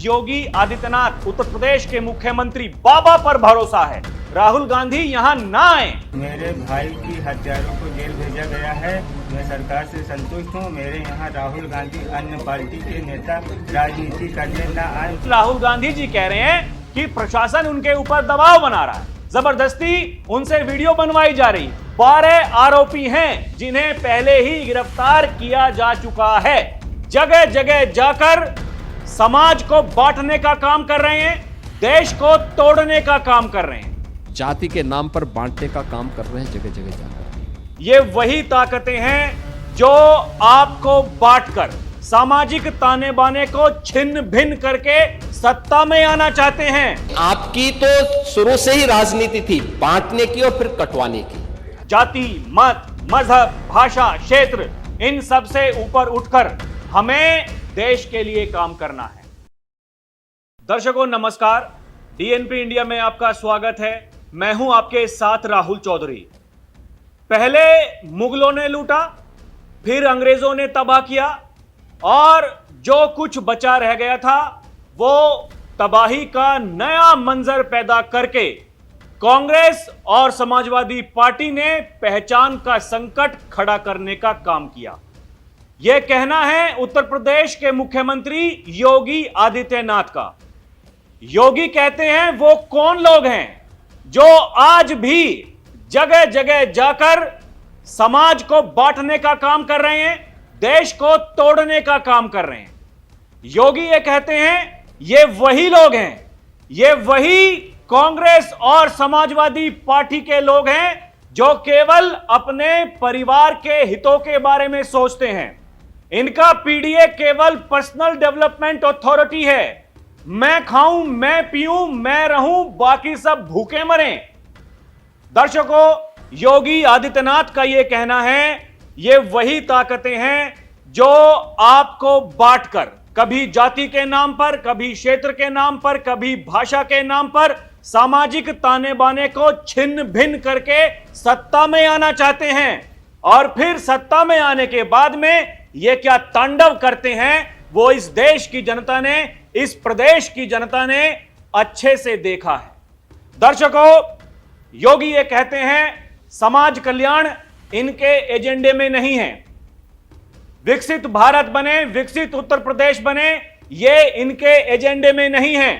योगी आदित्यनाथ उत्तर प्रदेश के मुख्यमंत्री बाबा पर भरोसा है, राहुल गांधी यहां ना आए। मेरे भाई की हत्यारों को जेल भेजा गया है। मैं सरकार से संतुष्ट हूँ। मेरे यहाँ राहुल गांधी अन्य पार्टी के नेता राजनीति करने न आए। राहुल गांधी जी कह रहे हैं कि प्रशासन उनके ऊपर दबाव बना रहा है, जबरदस्ती उनसे वीडियो बनवाई जा रही। 12 आरोपी हैं जिन्हें पहले ही गिरफ्तार किया जा चुका है। जगह जगह जाकर समाज को बांटने का काम कर रहे हैं, देश को तोड़ने का काम कर रहे हैं, जाति के नाम पर बांटने का काम कर रहे हैं जगह जगह जाकर। ये वही ताकतें हैं जो आपको बांटकर सामाजिक ताने बाने को छिन्न भिन्न करके सत्ता में आना चाहते हैं। आपकी तो शुरू से ही राजनीति थी बांटने की और फिर कटवाने की। जाति, मत, मजहब, भाषा, क्षेत्र, इन सब से ऊपर उठकर हमें देश के लिए काम करना है। दर्शकों नमस्कार, डीएनपी इंडिया में आपका स्वागत है। मैं हूं आपके साथ राहुल चौधरी। पहले मुगलों ने लूटा, फिर अंग्रेजों ने तबाह किया और जो कुछ बचा रह गया था वो तबाही का नया मंजर पैदा करके कांग्रेस और समाजवादी पार्टी ने पहचान का संकट खड़ा करने का काम किया। यह कहना है उत्तर प्रदेश के मुख्यमंत्री योगी आदित्यनाथ का। योगी कहते हैं वो कौन लोग हैं जो आज भी जगह जगह जाकर समाज को बांटने का काम कर रहे हैं, देश को तोड़ने का काम कर रहे हैं। योगी ये कहते हैं ये वही लोग हैं, ये वही कांग्रेस और समाजवादी पार्टी के लोग हैं जो केवल अपने परिवार के हितों के बारे में सोचते हैं। इनका पीडीए केवल पर्सनल डेवलपमेंट अथॉरिटी है। मैं खाऊं, मैं पीऊं, मैं रहूं, बाकी सब भूखे मरें। दर्शकों, योगी आदित्यनाथ का यह कहना है ये वही ताकतें हैं जो आपको बांटकर, कभी जाति के नाम पर, कभी क्षेत्र के नाम पर, कभी भाषा के नाम पर सामाजिक ताने बाने को छिन्न भिन्न करके सत्ता में आना चाहते हैं। और फिर सत्ता में आने के बाद में ये क्या तांडव करते हैं वो इस देश की जनता ने, इस प्रदेश की जनता ने अच्छे से देखा है। दर्शकों, योगी ये कहते हैं समाज कल्याण इनके एजेंडे में नहीं है। विकसित भारत बने, विकसित उत्तर प्रदेश बने, ये इनके एजेंडे में नहीं है।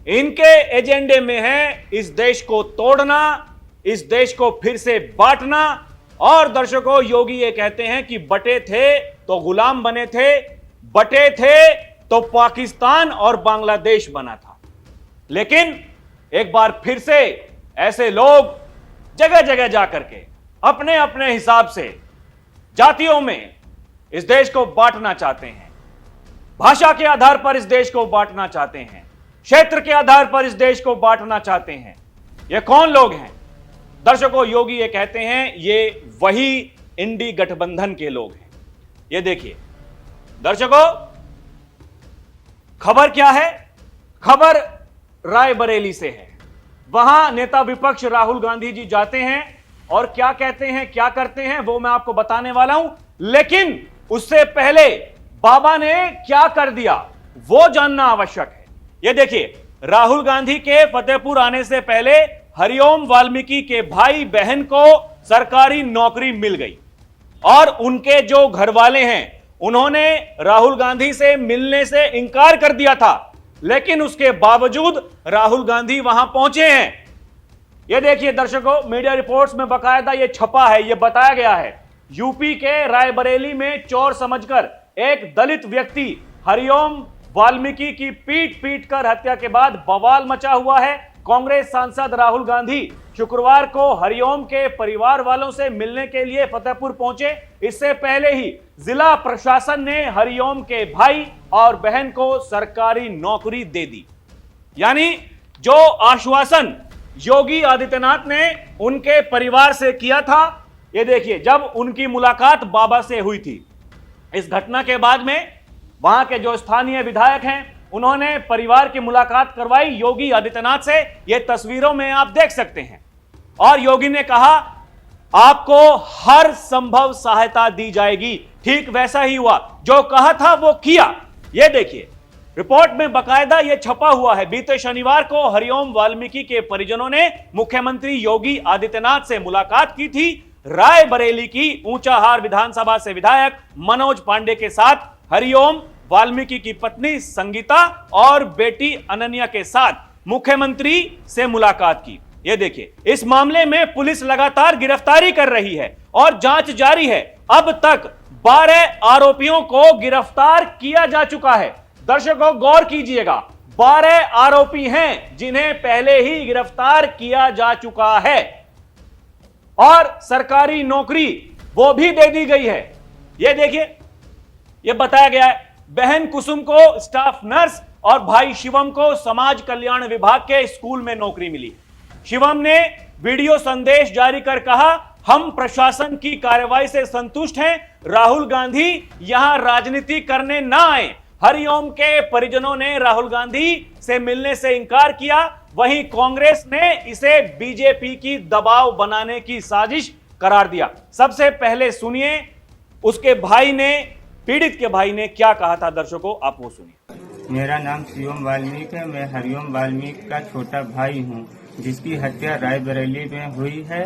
इनके एजेंडे में है इस देश को तोड़ना, इस देश को फिर से बांटना। और दर्शकों, योगी ये कहते हैं कि बटे थे तो गुलाम बने थे, बटे थे तो पाकिस्तान और बांग्लादेश बना था। लेकिन एक बार फिर से ऐसे लोग जगह जगह जाकर के अपने अपने हिसाब से जातियों में इस देश को बांटना चाहते हैं, भाषा के आधार पर इस देश को बांटना चाहते हैं, क्षेत्र के आधार पर इस देश को बांटना चाहते हैं। ये कौन लोग हैं? दर्शकों, योगी ये कहते हैं ये वही इंडी गठबंधन के लोग हैं। ये देखिए दर्शकों, खबर क्या है? खबर रायबरेली से है। वहां नेता विपक्ष राहुल गांधी जी जाते हैं और क्या कहते हैं, क्या करते हैं वो मैं आपको बताने वाला हूं। लेकिन उससे पहले बाबा ने क्या कर दिया वो जानना आवश्यक है। ये देखिए, राहुल गांधी के फतेहपुर आने से पहले हरिओम वाल्मीकि के भाई बहन को सरकारी नौकरी मिल गई और उनके जो घर वाले हैं उन्होंने राहुल गांधी से मिलने से इंकार कर दिया था। लेकिन उसके बावजूद राहुल गांधी वहां पहुंचे हैं। यह देखिए दर्शकों, मीडिया रिपोर्ट्स में बकायदा यह छपा है, यह बताया गया है। यूपी के रायबरेली में चोर समझकर एक दलित व्यक्ति हरिओम वाल्मीकि की पीट पीट कर हत्या के बाद बवाल मचा हुआ है। कांग्रेस सांसद राहुल गांधी शुक्रवार को हरिओम के परिवार वालों से मिलने के लिए फतेहपुर पहुंचे। इससे पहले ही जिला प्रशासन ने हरिओम के भाई और बहन को सरकारी नौकरी दे दी। यानी जो आश्वासन योगी आदित्यनाथ ने उनके परिवार से किया था, ये देखिए जब उनकी मुलाकात बाबा से हुई थी। इस घटना के बाद में वहां के जो स्थानीय विधायक हैं उन्होंने परिवार की मुलाकात करवाई योगी आदित्यनाथ से। ये तस्वीरों में आप देख सकते हैं। और योगी ने कहा आपको हर संभव सहायता दी जाएगी। ठीक वैसा ही हुआ, जो कहा था वो किया। ये देखिए, रिपोर्ट में बकायदा यह छपा हुआ है। बीते शनिवार को हरिओम वाल्मीकि के परिजनों ने मुख्यमंत्री योगी आदित्यनाथ से मुलाकात की थी। रायबरेली की ऊंचाहार विधानसभा से विधायक मनोज पांडे के साथ हरिओम वाल्मीकि की पत्नी संगीता और बेटी अनन्या के साथ मुख्यमंत्री से मुलाकात की। यह देखिए, इस मामले में पुलिस लगातार गिरफ्तारी कर रही है और जांच जारी है। अब तक 12 आरोपियों को गिरफ्तार किया जा चुका है। दर्शकों गौर कीजिएगा, 12 आरोपी हैं जिन्हें पहले ही गिरफ्तार किया जा चुका है और सरकारी नौकरी वो भी दे दी गई है। यह देखिए, यह बताया गया है बहन कुसुम को स्टाफ नर्स और भाई शिवम को समाज कल्याण विभाग के स्कूल में नौकरी मिली। शिवम ने वीडियो संदेश जारी कर कहा, हम प्रशासन की कार्रवाई से संतुष्ट हैं। राहुल गांधी यहां राजनीति करने ना आए। हरिओम के परिजनों ने राहुल गांधी से मिलने से इंकार किया। वहीं कांग्रेस ने इसे बीजेपी की दबाव बनाने की साजिश करार दिया। सबसे पहले सुनिए उसके भाई ने, पीड़ित के भाई ने क्या कहा था। दर्शकों आप वो सुनिए। मेरा नाम शिवम वाल्मीकि है। मैं हरिओम वाल्मीकि का छोटा भाई हूं, जिसकी हत्या रायबरेली में हुई है।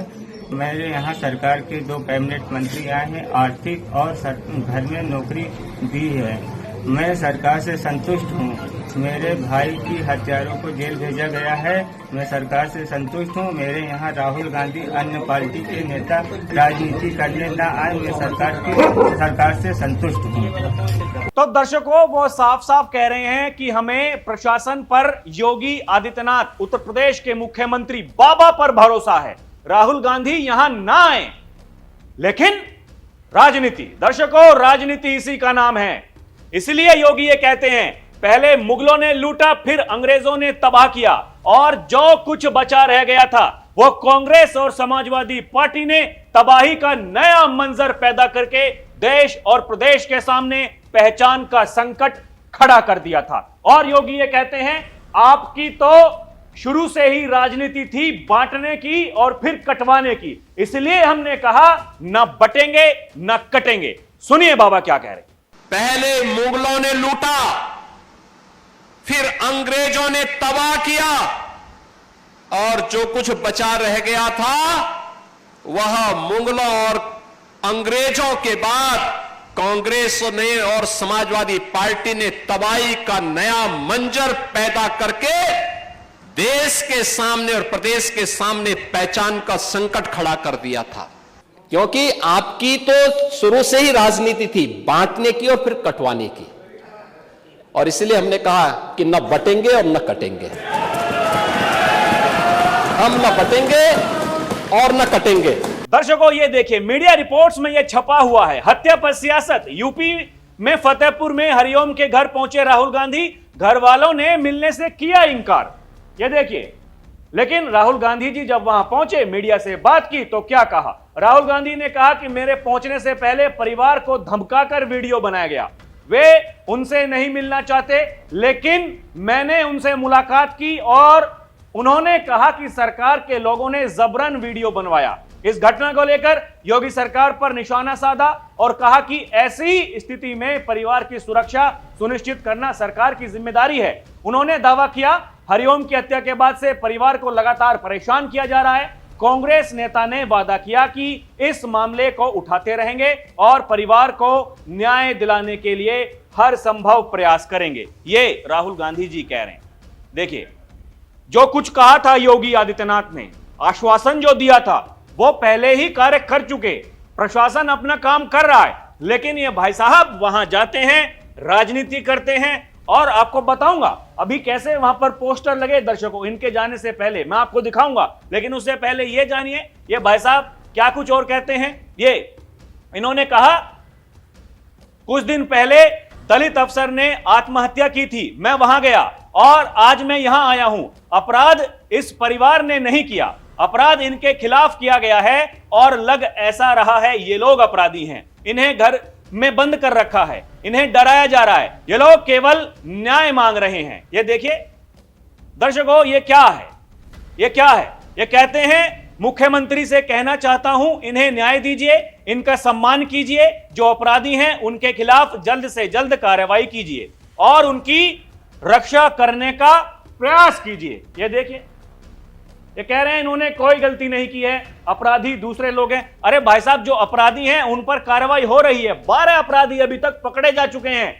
मेरे यहाँ सरकार के 2 कैबिनेट मंत्री आए हैं, आर्थिक और घर में नौकरी दी है। मैं सरकार से संतुष्ट हूँ। मेरे भाई की हत्यारों को जेल भेजा गया है। मैं सरकार से संतुष्ट हूँ। मेरे यहाँ राहुल गांधी अन्य पार्टी के नेता राजनीति करने न आए। मैं सरकार से संतुष्ट हूँ। तो दर्शकों वो साफ साफ कह रहे हैं कि हमें प्रशासन पर, योगी आदित्यनाथ उत्तर प्रदेश के मुख्यमंत्री बाबा पर भरोसा है। राहुल गांधी यहां ना आए, लेकिन राजनीति, दर्शकों राजनीति इसी का नाम है। इसलिए योगी ये कहते हैं पहले मुगलों ने लूटा, फिर अंग्रेजों ने तबाह किया और जो कुछ बचा रह गया था वो कांग्रेस और समाजवादी पार्टी ने तबाही का नया मंजर पैदा करके देश और प्रदेश के सामने पहचान का संकट खड़ा कर दिया था। और योगी ये कहते हैं आपकी तो शुरू से ही राजनीति थी बांटने की और फिर कटवाने की, इसलिए हमने कहा न बटेंगे न कटेंगे। सुनिए बाबा क्या कह रहे। पहले मुगलों ने लूटा, फिर अंग्रेजों ने तबाह किया और जो कुछ बचा रह गया था वह मुगलों और अंग्रेजों के बाद कांग्रेस ने और समाजवादी पार्टी ने तबाही का नया मंजर पैदा करके देश के सामने और प्रदेश के सामने पहचान का संकट खड़ा कर दिया था। क्योंकि आपकी तो शुरू से ही राजनीति थी बांटने की और फिर कटवाने की, और इसलिए हमने कहा कि न बटेंगे और न कटेंगे। हम न बटेंगे और न कटेंगे। दर्शकों ये देखिए, मीडिया रिपोर्ट्स में यह छपा हुआ है। हत्या पर सियासत। यूपी में फतेहपुर में हरिओम के घर पहुंचे राहुल गांधी, घर वालों ने मिलने से किया इंकार। ये देखिए, लेकिन राहुल गांधी जी जब वहां पहुंचे, मीडिया से बात की तो क्या कहा। राहुल गांधी ने कहा कि मेरे पहुंचने से पहले परिवार को धमकाकर वीडियो बनाया गया। वे उनसे नहीं मिलना चाहते, लेकिन मैंने उनसे मुलाकात की और उन्होंने कहा कि सरकार के लोगों ने जबरन वीडियो बनवाया। इस घटना को लेकर योगी सरकार पर निशाना साधा और कहा कि ऐसी स्थिति में परिवार की सुरक्षा सुनिश्चित करना सरकार की जिम्मेदारी है। उन्होंने दावा किया हरिओम की हत्या के बाद से परिवार को लगातार परेशान किया जा रहा है। कांग्रेस नेता ने वादा किया कि इस मामले को उठाते रहेंगे और परिवार को न्याय दिलाने के लिए हर संभव प्रयास करेंगे। ये राहुल गांधी जी कह रहे हैं। देखिए, जो कुछ कहा था योगी आदित्यनाथ ने, आश्वासन जो दिया था वो पहले ही कार्य कर चुके। प्रशासन अपना काम कर रहा है, लेकिन ये भाई साहब वहां जाते हैं, राजनीति करते हैं। और आपको बताऊंगा अभी कैसे वहां पर पोस्टर लगे। दर्शकों इनके जाने से पहले मैं आपको दिखाऊंगा, लेकिन उससे पहले ये जानिए ये भाई साहब क्या कुछ और कहते हैं। ये इन्होंने कहा कुछ दिन पहले दलित अफसर ने आत्महत्या की थी, मैं वहां गया और आज मैं यहां आया हूं। अपराध इस परिवार ने नहीं किया, अपराध इनके खिलाफ किया गया है और लग ऐसा रहा है ये लोग अपराधी हैं। इन्हें घर में बंद कर रखा है, इन्हें डराया जा रहा है, ये लोग केवल न्याय मांग रहे हैं। ये देखिए दर्शकों, ये क्या है, ये क्या है। ये कहते हैं मुख्यमंत्री से कहना चाहता हूं इन्हें न्याय दीजिए, इनका सम्मान कीजिए, जो अपराधी हैं उनके खिलाफ जल्द से जल्द कार्रवाई कीजिए और उनकी रक्षा करने का प्रयास कीजिए। ये देखिए, ये कह रहे हैं इन्होंने कोई गलती नहीं की है, अपराधी दूसरे लोग हैं। अरे भाई साहब, जो अपराधी हैं उन पर कार्रवाई हो रही है। 12 अपराधी अभी तक पकड़े जा चुके हैं।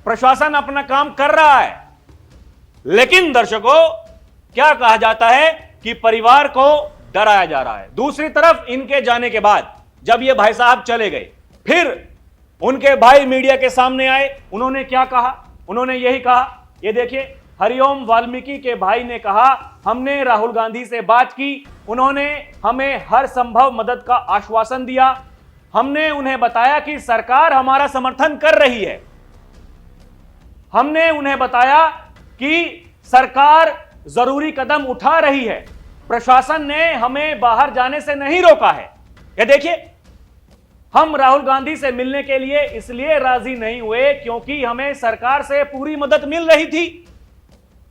प्रशासन अपना काम कर रहा है। लेकिन दर्शकों, क्या कहा जाता है कि परिवार को डराया जा रहा है। दूसरी तरफ इनके जाने के बाद जब ये भाई साहब चले गए, फिर उनके भाई मीडिया के सामने आए। उन्होंने क्या कहा? उन्होंने यही कहा, ये देखिए, हरिओम वाल्मीकि के भाई ने कहा, हमने राहुल गांधी से बात की, उन्होंने हमें हर संभव मदद का आश्वासन दिया। हमने उन्हें बताया कि सरकार हमारा समर्थन कर रही है। हमने उन्हें बताया कि सरकार जरूरी कदम उठा रही है। प्रशासन ने हमें बाहर जाने से नहीं रोका है। ये देखिए, हम राहुल गांधी से मिलने के लिए इसलिए राजी नहीं हुए क्योंकि हमें सरकार से पूरी मदद मिल रही थी।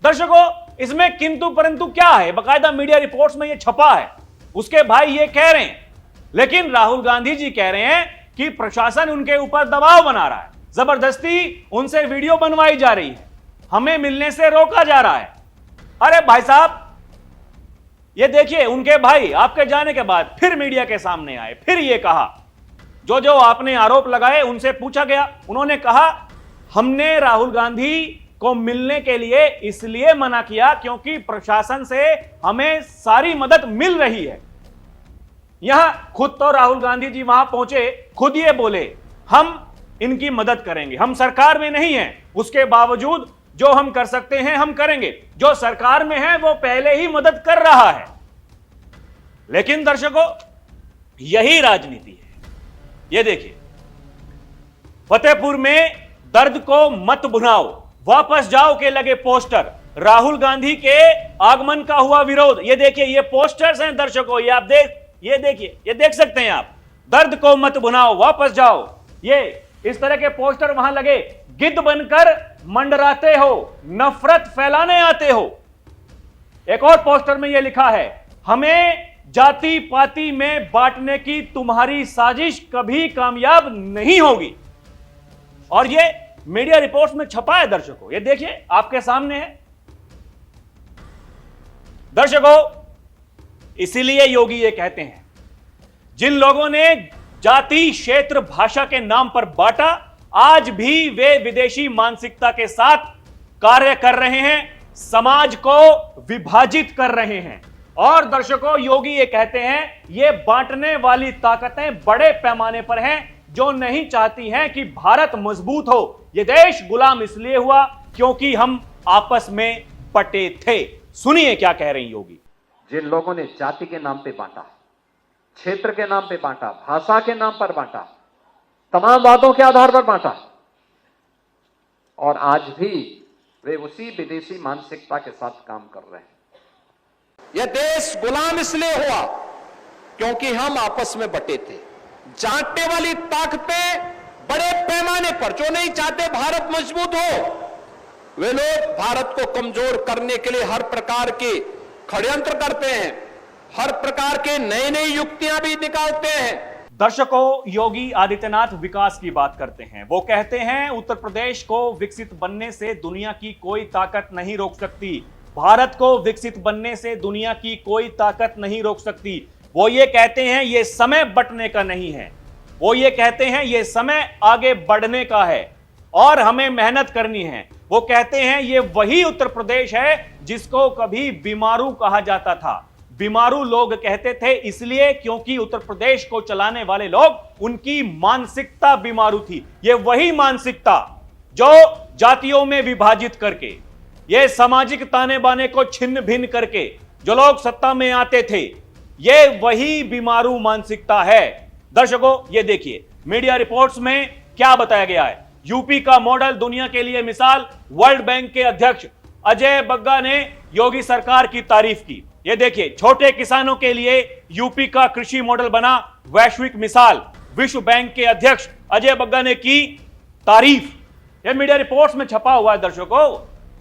दर्शकों, इसमें किंतु परंतु क्या है? बकायदा मीडिया रिपोर्ट्स में यह छपा है। उसके भाई ये कह रहे हैं, लेकिन राहुल गांधी जी कह रहे हैं कि प्रशासन उनके ऊपर दबाव बना रहा है, जबरदस्ती उनसे वीडियो बनवाई जा रही है, हमें मिलने से रोका जा रहा है। अरे भाई साहब, ये देखिए, उनके भाई आपके जाने के बाद फिर मीडिया के सामने आए, फिर ये कहा, जो जो आपने आरोप लगाए उनसे पूछा गया, उन्होंने कहा हमने राहुल गांधी को मिलने के लिए इसलिए मना किया क्योंकि प्रशासन से हमें सारी मदद मिल रही है। यहां खुद तो राहुल गांधी जी वहां पहुंचे, खुद ये बोले हम इनकी मदद करेंगे, हम सरकार में नहीं हैं, उसके बावजूद जो हम कर सकते हैं हम करेंगे। जो सरकार में है वो पहले ही मदद कर रहा है। लेकिन दर्शकों, यही राजनीति है। ये देखिए, फतेहपुर में दर्द को मत भुनाओ, वापस जाओ के लगे पोस्टर, राहुल गांधी के आगमन का हुआ विरोध। ये देखिए, ये पोस्टर्स हैं दर्शकों, ये आप ये देखिए, ये देख सकते हैं आप, दर्द को मत भुनाओ, वापस जाओ। ये इस तरह के पोस्टर वहां लगे। गिद्ध बनकर मंडराते हो, नफरत फैलाने आते हो। एक और पोस्टर में यह लिखा है, हमें जाति पाति में बांटने की तुम्हारी साजिश कभी कामयाब नहीं होगी। और ये मीडिया रिपोर्ट्स में छपा है दर्शकों, ये देखिए, आपके सामने है। दर्शकों, इसीलिए योगी ये कहते हैं, जिन लोगों ने जाति, क्षेत्र, भाषा के नाम पर बांटा, आज भी वे विदेशी मानसिकता के साथ कार्य कर रहे हैं, समाज को विभाजित कर रहे हैं। और दर्शकों, योगी ये कहते हैं, ये बांटने वाली ताकतें बड़े पैमाने पर हैं, जो नहीं चाहती हैं कि भारत मजबूत हो। ये देश गुलाम इसलिए हुआ क्योंकि हम आपस में बटे थे। सुनिए क्या कह रही योगी। जिन लोगों ने जाति के नाम पे बांटा, क्षेत्र के नाम पे बांटा, भाषा के नाम पर बांटा, तमाम वादों के आधार पर बांटा, और आज भी वे उसी विदेशी मानसिकता के साथ काम कर रहे हैं। यह देश गुलाम इसलिए हुआ क्योंकि हम आपस में बटे थे। जांचने वाली ताकतें बड़े पैमाने पर, जो नहीं चाहते भारत मजबूत हो, वे लोग भारत को कमजोर करने के लिए हर प्रकार के षड्यंत्र करते हैं, हर प्रकार के नई नई युक्तियां भी निकालते हैं। दर्शकों, योगी आदित्यनाथ विकास की बात करते हैं। वो कहते हैं, उत्तर प्रदेश को विकसित बनने से दुनिया की कोई ताकत नहीं रोक सकती। भारत को विकसित बनने से दुनिया की कोई ताकत नहीं रोक सकती। वो ये कहते हैं, ये समय बंटने का नहीं है। वो ये कहते हैं, ये समय आगे बढ़ने का है और हमें मेहनत करनी है। वो कहते हैं, ये वही उत्तर प्रदेश है जिसको कभी बीमारू कहा जाता था। बीमारू लोग कहते थे इसलिए क्योंकि उत्तर प्रदेश को चलाने वाले लोग, उनकी मानसिकता बीमारू थी। ये वही मानसिकता जो जातियों में विभाजित करके, ये सामाजिक ताने बाने को छिन्न भिन्न करके जो लोग सत्ता में आते थे, ये वही बीमारू मानसिकता है। दर्शकों, ये देखिए, मीडिया रिपोर्ट्स में क्या बताया गया है। यूपी का मॉडल दुनिया के लिए मिसाल, वर्ल्ड बैंक के अध्यक्ष अजय बग्गा ने योगी सरकार की तारीफ की। ये देखिए, छोटे किसानों के लिए यूपी का कृषि मॉडल बना वैश्विक मिसाल। विश्व बैंक के अध्यक्ष अजय बग्गा ने की तारीफ। यह मीडिया रिपोर्ट्स में छपा हुआ है दर्शकों।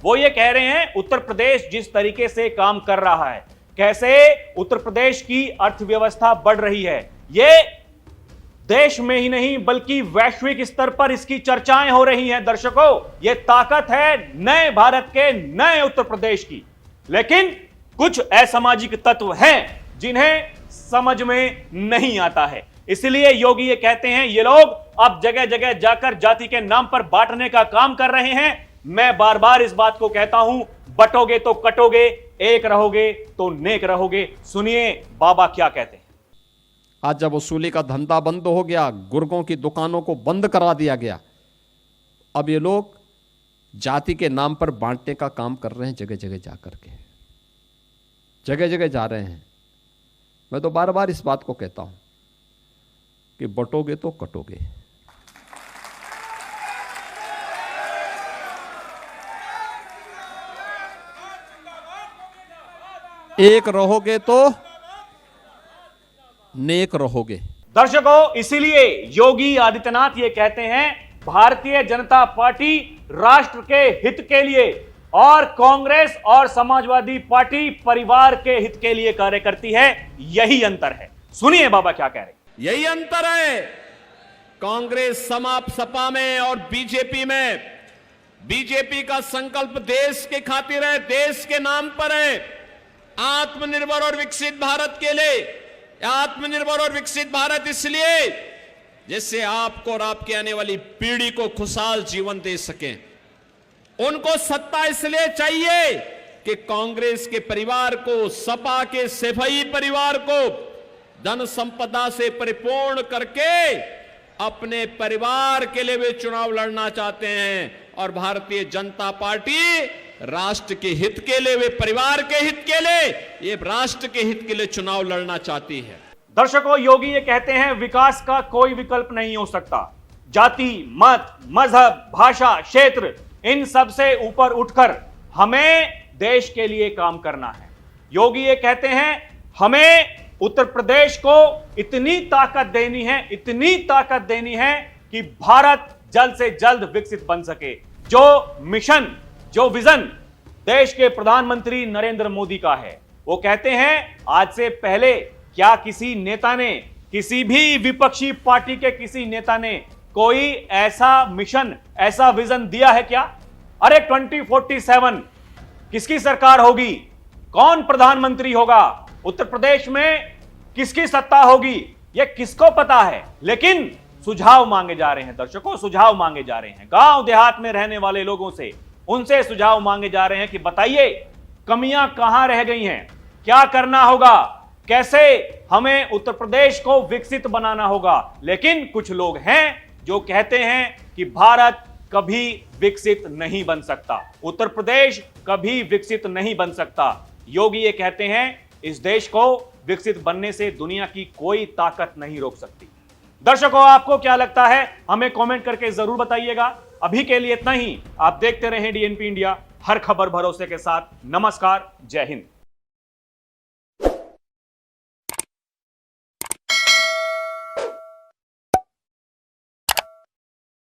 वो ये कह रहे हैं, उत्तर प्रदेश जिस तरीके से काम कर रहा है, कैसे उत्तर प्रदेश की अर्थव्यवस्था बढ़ रही है, ये देश में ही नहीं बल्कि वैश्विक स्तर पर इसकी चर्चाएं हो रही हैं। दर्शकों, यह ताकत है नए भारत के नए उत्तर प्रदेश की। लेकिन कुछ असामाजिक तत्व हैं जिन्हें समझ में नहीं आता है। इसलिए योगी ये कहते हैं ये लोग अब जगह जगह जाकर जाति के नाम पर बांटने का काम कर रहे हैं। मैं बार बार इस बात को कहता हूं, बटोगे तो कटोगे, एक रहोगे तो नेक रहोगे। सुनिए बाबा क्या कहते हैं। आज जब वसूली का धंधा बंद हो गया, गुर्गों की दुकानों को बंद करा दिया गया, अब ये लोग जाति के नाम पर बांटने का काम कर रहे हैं। जगह जगह जाकर के जगह जगह जा रहे हैं। मैं तो बार बार इस बात को कहता हूं कि बटोगे तो कटोगे। एक रहोगे तो नेक रहोगे। दर्शकों, इसीलिए योगी आदित्यनाथ ये कहते हैं भारतीय जनता पार्टी राष्ट्र के हित के लिए और कांग्रेस और समाजवादी पार्टी परिवार के हित के लिए कार्य करती है। यही अंतर है। सुनिए बाबा क्या कह रहे हैं। यही अंतर है कांग्रेस सपा में और बीजेपी में। बीजेपी का संकल्प देश के खातिर है, देश के नाम पर है, आत्मनिर्भर और विकसित भारत के लिए। आत्मनिर्भर और विकसित भारत इसलिए जिससे आपको और आपके आने वाली पीढ़ी को खुशहाल जीवन दे सकें। उनको सत्ता इसलिए चाहिए कि कांग्रेस के परिवार को, सपा के सेफई परिवार को धन संपदा से परिपूर्ण करके अपने परिवार के लिए वे चुनाव लड़ना चाहते हैं। और भारतीय जनता पार्टी राष्ट्र के हित के लिए, वे परिवार के हित के लिए, ये राष्ट्र के हित के लिए चुनाव लड़ना चाहती है। दर्शकों, योगी ये कहते हैं विकास का कोई विकल्प नहीं हो सकता। जाति, मत, मजहब, भाषा, क्षेत्र, इन सब से ऊपर उठकर हमें देश के लिए काम करना है। योगी ये कहते हैं हमें उत्तर प्रदेश को इतनी ताकत देनी है, इतनी ताकत देनी है कि भारत जल्द से जल्द विकसित बन सके। जो मिशन, जो विजन देश के प्रधानमंत्री नरेंद्र मोदी का है, वो कहते हैं आज से पहले क्या किसी नेता ने, किसी भी विपक्षी पार्टी के किसी नेता ने कोई ऐसा मिशन, ऐसा विजन दिया है क्या? अरे 2047 किसकी सरकार होगी, कौन प्रधानमंत्री होगा, उत्तर प्रदेश में किसकी सत्ता होगी, यह किसको पता है? लेकिन सुझाव मांगे जा रहे हैं। दर्शकों, सुझाव मांगे जा रहे हैं गांव देहात में रहने वाले लोगों से। उनसे सुझाव मांगे जा रहे हैं कि बताइए कमियां कहां रह गई हैं, क्या करना होगा, कैसे हमें उत्तर प्रदेश को विकसित बनाना होगा। लेकिन कुछ लोग हैं जो कहते हैं कि भारत कभी विकसित नहीं बन सकता, उत्तर प्रदेश कभी विकसित नहीं बन सकता। योगी ये कहते हैं इस देश को विकसित बनने से दुनिया की कोई ताकत नहीं रोक सकती। दर्शकों, आपको क्या लगता है हमें कमेंट करके जरूर बताइएगा। अभी के लिए इतना ही। आप देखते रहें डीएनपी इंडिया, हर खबर भरोसे के साथ। नमस्कार, जय हिंद।